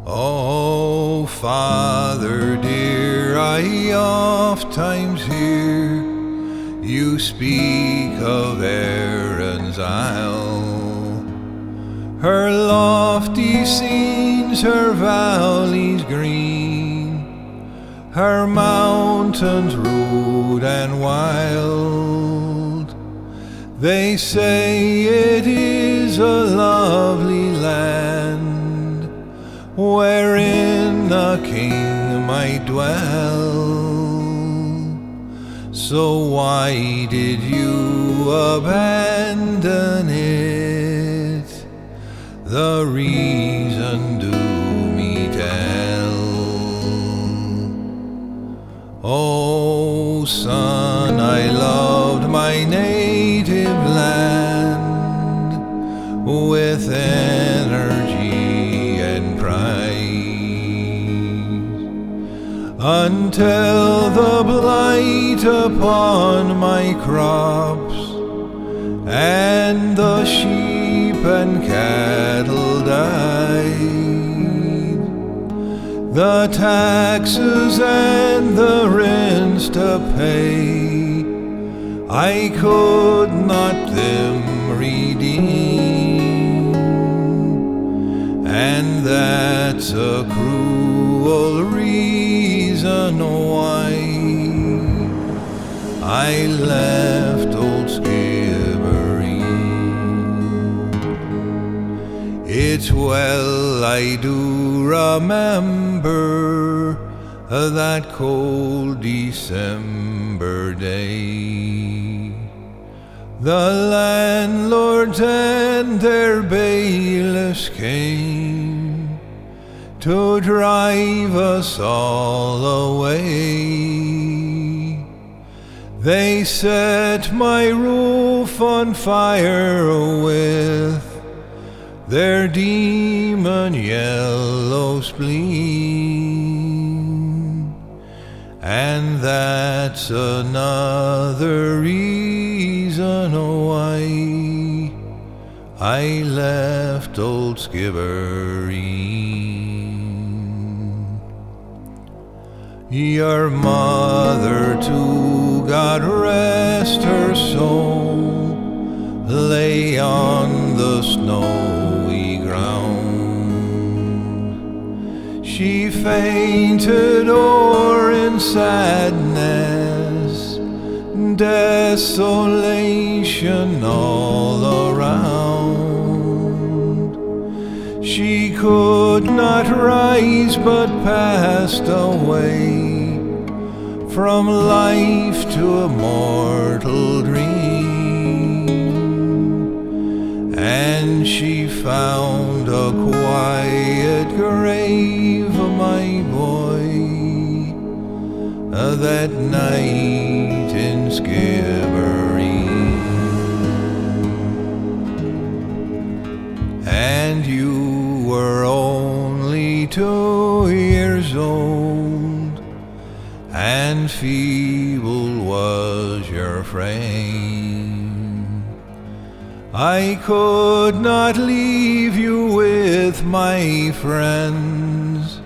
Oh, Father dear, I oft times hear you speak of Erin's Isle, her lofty scenes, her valleys green, her mountains rude and wild. They say it is a lovely land wherein a king might dwell. So why did you abandon it? The reason do me tell. Oh son, I loved my native land with energy and pride, until the blight upon my crops and the sheep and cattle died. The taxes and the rents to pay, I could not them redeem, and that's a cruel reason why I left old Skibbereen. It's well I do remember that cold December day. The landlords and their bailiffs came to drive us all away. They set my roof on fire with their demon yellow spleen, and that's another reason why I left old Skibbereen. Your mother too, God rest her soul, lay on the snowy ground. She fainted o'er in sadness, desolation all around. She could not rise but passed away from life to a mortal dream, and she found a quiet grave, my boy, that night in Skibbereen. And you were only 2 years old, and feeble was your frame. I could not leave you with my friends,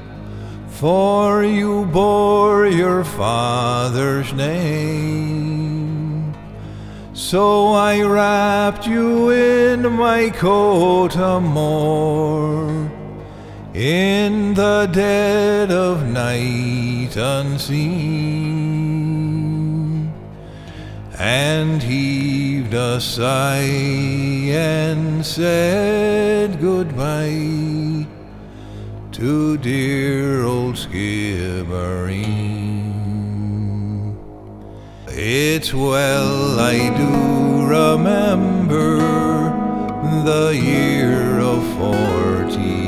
for you bore your father's name. So I wrapped you in my coat of more, in the dead of night unseen, and heaved a sigh and said goodbye to dear old Skibbereen. It's well I do remember the year of 48.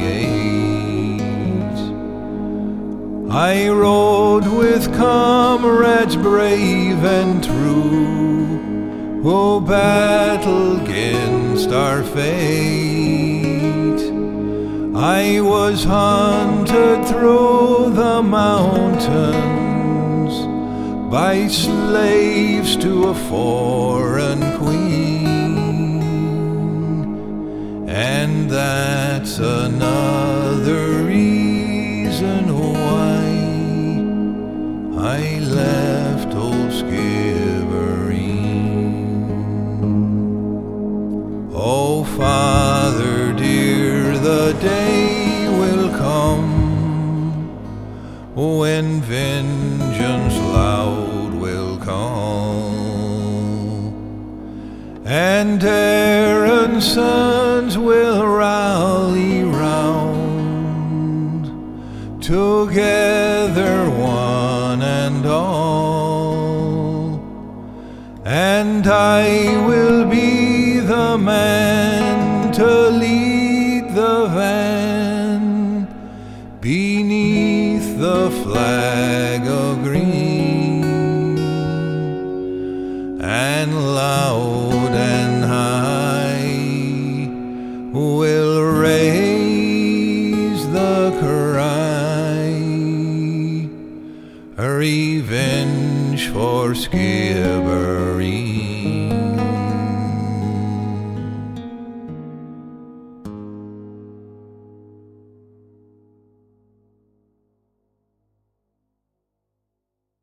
I rode with comrades brave and true, who battled against our fate. I was hunted through the mountains by slaves to a foreign queen, and that's another reason I left old Skibbereen. Oh, Father dear, the day will come when vengeance loud will come, and Aaron's sons will rally round, together one and all, and I will be the man to lead the van beneath the flag of green, and loud and high will raise the cry, revenge for Skibbereen.